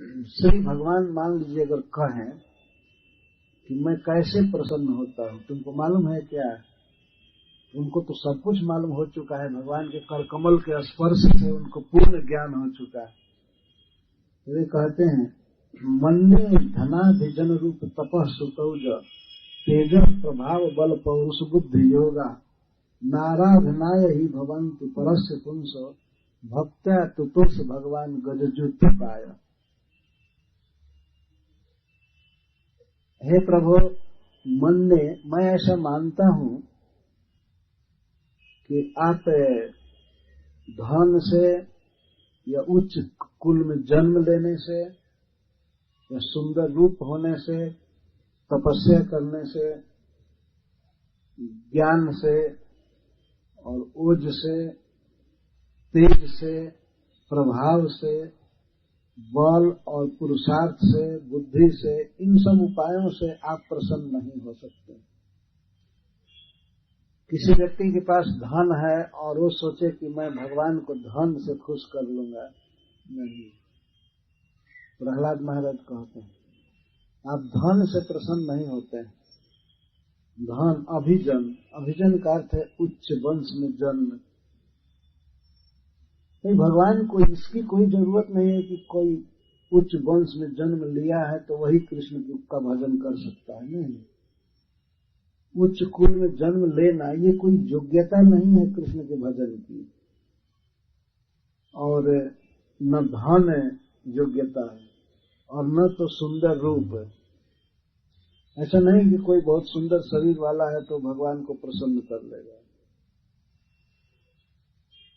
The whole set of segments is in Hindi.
श्री भगवान मान लीजिए अगर कहें कि मैं कैसे प्रसन्न होता हूँ, तुमको मालूम है क्या? उनको तो सब कुछ मालूम हो चुका है, भगवान के कर कमल के स्पर्श से उनको पूर्ण ज्ञान हो चुका है। वे कहते हैं, मन्ने धनाभिजन रूप तपः सुतौज तेज प्रभाव बल पौरुष बुद्धि योगा नाराधनाय ही भवन्ति परस्य पुंस भक्त्या तुतुष भगवान गजजुति पाय। हे प्रभु, मन्ने, मैं ऐसा मानता हूँ कि आप धन से या उच्च कुल में जन्म लेने से या सुंदर रूप होने से, तपस्या करने से, ज्ञान से और ओज से, तेज से, प्रभाव से, बल और पुरुषार्थ से, बुद्धि से, इन सब उपायों से आप प्रसन्न नहीं हो सकते। किसी व्यक्ति के पास धन है और वो सोचे कि मैं भगवान को धन से खुश कर लूंगा, नहीं। प्रहलाद महाराज कहते हैं, आप धन से प्रसन्न नहीं होते हैं। धन अभिजन, अभिजन का अर्थ है उच्च वंश में जन्म। नहीं, भगवान को इसकी कोई जरूरत नहीं है कि कोई उच्च वंश में जन्म लिया है तो वही कृष्ण का भजन कर सकता है। नहीं, उच्च कुल में जन्म लेना ये कोई योग्यता नहीं है कृष्ण के भजन की, और न धन योग्यता है और न तो सुंदर रूप है। ऐसा नहीं कि कोई बहुत सुंदर शरीर वाला है तो भगवान को प्रसन्न कर लेगा,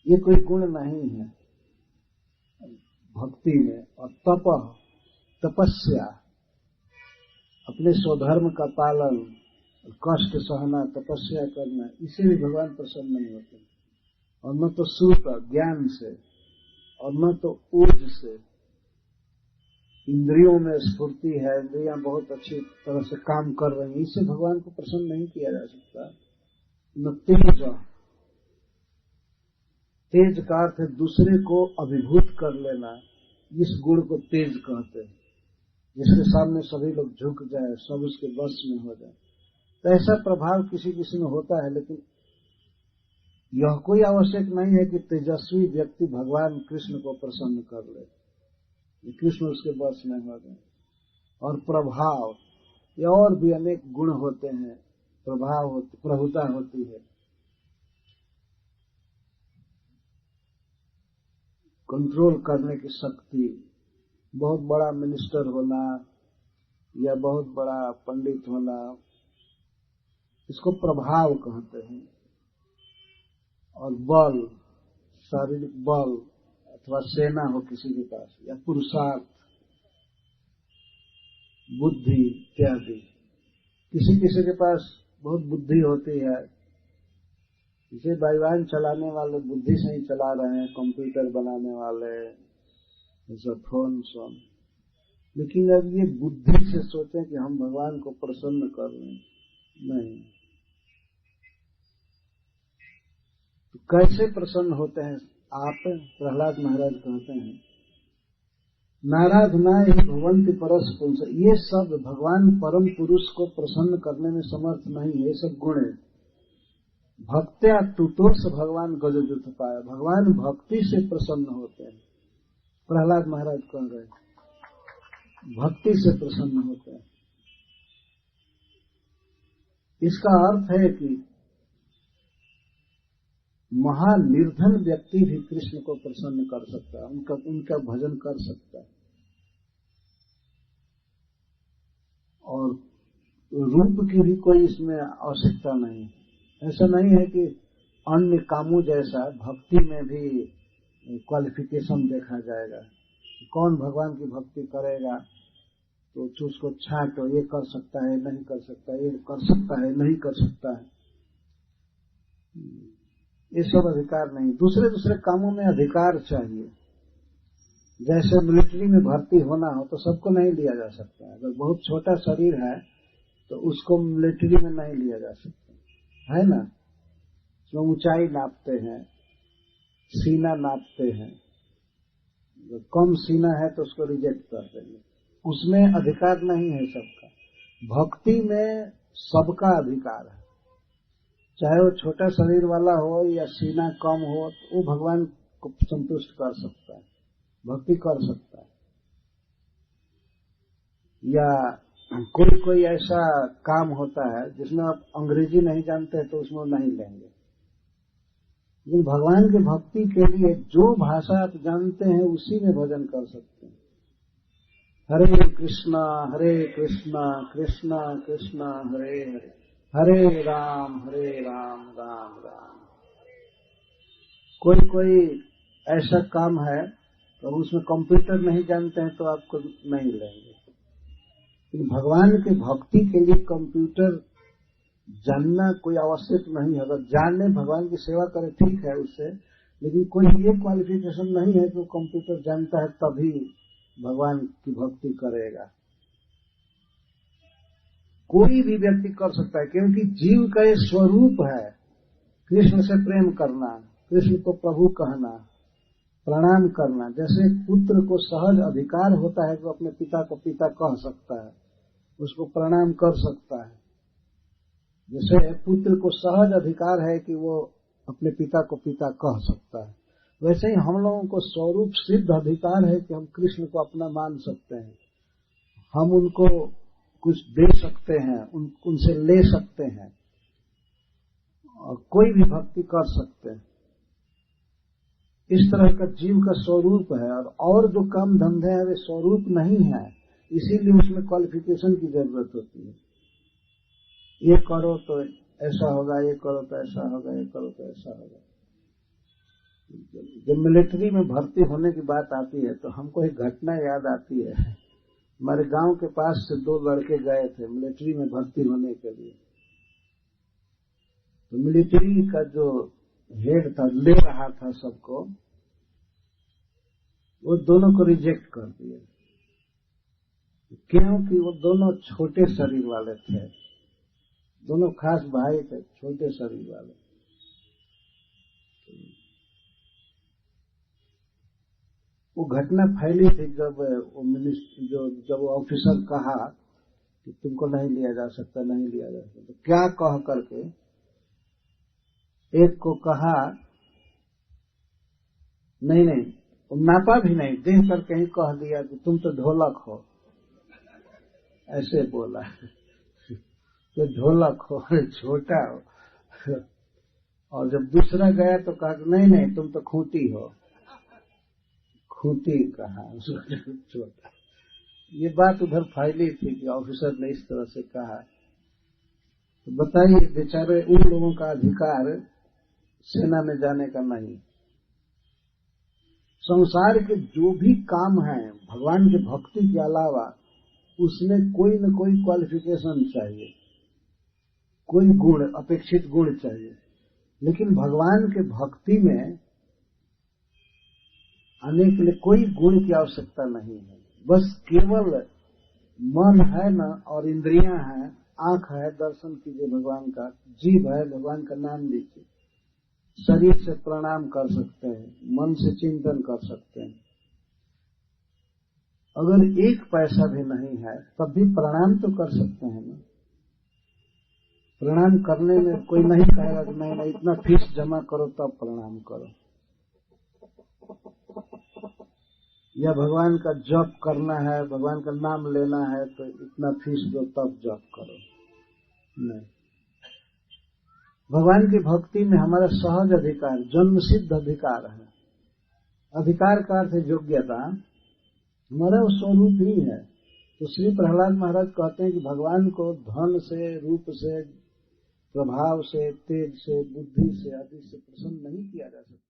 ये कोई गुण नहीं है भक्ति में। और तपस्या, अपने स्वधर्म का पालन, कष्ट सहना, तपस्या करना, इसे भी भगवान प्रसन्न नहीं होते। और न तो श्रुत ज्ञान से और न तो ओज से। इंद्रियों में स्फूर्ति है, इंद्रियां बहुत अच्छी तरह से काम कर रही हैं, इससे भगवान को प्रसन्न नहीं किया जा सकता। न तेज, तेज का अर्थ है दूसरे को अभिभूत कर लेना, इस गुण को तेज कहते हैं। जिसके सामने सभी लोग झुक जाए, सब उसके बस में हो जाए, तो ऐसा प्रभाव किसी किसी में होता है। लेकिन यह कोई आवश्यक नहीं है कि तेजस्वी व्यक्ति भगवान कृष्ण को प्रसन्न कर ले, कृष्ण उसके बस में हो जाए। और प्रभाव, ये और भी अनेक गुण होते हैं, प्रभाव होती, प्रभुता होती है। कंट्रोल करने की शक्ति, बहुत बड़ा मिनिस्टर होना या बहुत बड़ा पंडित होना, इसको प्रभाव कहते हैं। और बल, शारीरिक बल अथवा सेना हो किसी के पास, या पुरुषार्थ, बुद्धि इत्यादि। किसी किसी के पास बहुत बुद्धि होती है, इसे वायुयान चलाने वाले बुद्धि से ही चला रहे हैं, कंप्यूटर बनाने वाले, जैसे फोन सोन। लेकिन अब ये बुद्धि से सोचें कि हम भगवान को प्रसन्न कर लें, नहीं। तो कैसे प्रसन्न होते हैं आप? प्रहलाद महाराज कहते हैं, नाराधनाय ही भवन्ति परस्य पुंस। ये सब भगवान परम पुरुष को प्रसन्न करने में समर्थ नहीं है, ये सब गुण है। भक्त्या तुतुष भगवान गजजुत पाया, भगवान भक्ति से प्रसन्न होते हैं। प्रहलाद महाराज कह रहे हैं, भक्ति से प्रसन्न होते हैं। इसका अर्थ है कि महानिर्धन व्यक्ति भी कृष्ण को प्रसन्न कर सकता है, उनका भजन कर सकता है। और रूप की भी कोई इसमें आवश्यकता नहीं है। ऐसा नहीं है कि अन्य कामों जैसा भक्ति में भी क्वालिफिकेशन देखा जाएगा। कौन भगवान की भक्ति करेगा तो उसको छांटो, ये कर सकता है, नहीं कर सकता, ये कर सकता है, नहीं कर सकता है, ये सब अधिकार नहीं। दूसरे दूसरे कामों में अधिकार चाहिए। जैसे मिलिट्री में भर्ती होना हो तो सबको नहीं लिया जा सकता। अगर बहुत छोटा शरीर है तो उसको मिलिट्री में नहीं लिया जा सकता, है ना। तो ऊंचाई नापते हैं, सीना नापते हैं, कम सीना है तो उसको रिजेक्ट कर देंगे, उसमें अधिकार नहीं है सबका। भक्ति में सबका अधिकार है, चाहे वो छोटा शरीर वाला हो या सीना कम हो, तो वो भगवान को संतुष्ट कर सकता है, भक्ति कर सकता है। या कोई ऐसा काम होता है जिसमें आप अंग्रेजी नहीं जानते तो उसमें नहीं लेंगे, लेकिन भगवान के भक्ति के लिए जो भाषा आप जानते हैं उसी में भजन कर सकते हैं। हरे कृष्णा कृष्णा कृष्णा हरे हरे, हरे राम राम राम। कोई ऐसा काम है तो उसमें कंप्यूटर नहीं जानते हैं तो आपको नहीं लेंगे। भगवान के भक्ति के लिए कंप्यूटर जानना कोई आवश्यक नहीं है। अगर जाने भगवान की सेवा करे ठीक है उससे, लेकिन कोई ये क्वालिफिकेशन नहीं है कि कंप्यूटर जानता है तभी भगवान की भक्ति करेगा। कोई भी व्यक्ति कर सकता है, क्योंकि जीव का ये स्वरूप है कृष्ण से प्रेम करना, कृष्ण को प्रभु कहना, प्रणाम करना। जैसे पुत्र को सहज अधिकार होता है कि अपने पिता को पिता कह सकता है, उसको प्रणाम कर सकता है, जैसे पुत्र को सहज अधिकार है कि वो अपने पिता को पिता कह सकता है, वैसे ही हम लोगों को स्वरूप सिद्ध अधिकार है कि हम कृष्ण को अपना मान सकते हैं, हम उनको कुछ दे सकते हैं, उनसे ले सकते हैं, और कोई भी भक्ति कर सकते हैं। इस तरह का जीव का स्वरूप है। और जो काम धंधे हैं वे स्वरूप नहीं है, इसीलिए उसमें क्वालिफिकेशन की जरूरत होती है। ये करो तो ऐसा होगा, ये करो तो ऐसा होगा, ये करो तो ऐसा होगा। जब मिलिट्री में भर्ती होने की बात आती है तो हमको एक घटना याद आती है। हमारे गांव के पास से 2 लड़के गए थे मिलिट्री में भर्ती होने के लिए। तो मिलिट्री का जो हेड था, ले रहा था सबको, वो दोनों को रिजेक्ट कर दिया, क्योंकि वो दोनों छोटे शरीर वाले थे, दोनों खास भाई थे, छोटे शरीर वाले। वो घटना फैली थी जब वो ऑफिसर कहा कि तुमको नहीं लिया जा सकता, नहीं लिया जा सकता, तो क्या कह करके एक को कहा नहीं, वो नापा भी नहीं, देख करके ही कह दिया कि तुम तो ढोलक हो, ऐसे बोला। तो ढोलक हो, छोटा हो। और जब दूसरा गया तो कहा नहीं तुम तो खूंटी हो, खूंटी कहा उसको छोटा। ये बात उधर फैली थी कि ऑफिसर ने इस तरह से कहा। तो बताइए, बेचारे उन लोगों का अधिकार सेना में जाने का नहीं। संसार के जो भी काम है भगवान के भक्ति के अलावा, उसमें कोई न कोई क्वालिफिकेशन चाहिए, कोई गुण, अपेक्षित गुण चाहिए। लेकिन भगवान के भक्ति में आने के लिए कोई गुण की आवश्यकता नहीं है, बस केवल मन है न और इंद्रियां हैं, आंख है दर्शन कीजिए भगवान का, जीभ है भगवान का नाम लीजिए, शरीर से प्रणाम कर सकते हैं, मन से चिंतन कर सकते हैं। अगर 1 पैसा भी नहीं है तब भी प्रणाम तो कर सकते हैं ना। प्रणाम करने में कोई नहीं कहेगा कि नहीं इतना फीस जमा करो तब प्रणाम करो, या भगवान का जप करना है, भगवान का नाम लेना है तो इतना फीस दो तब जप करो, नहीं। भगवान की भक्ति में हमारा सहज अधिकार, जन्म सिद्ध अधिकार है। अधिकार का अर्थ है योग्यता, हमारा वो स्वरूप ही है। तो श्री प्रहलाद महाराज कहते हैं कि भगवान को धन से, रूप से, प्रभाव से, तेज से, बुद्धि से आदि से प्रसन्न नहीं किया जा सकता।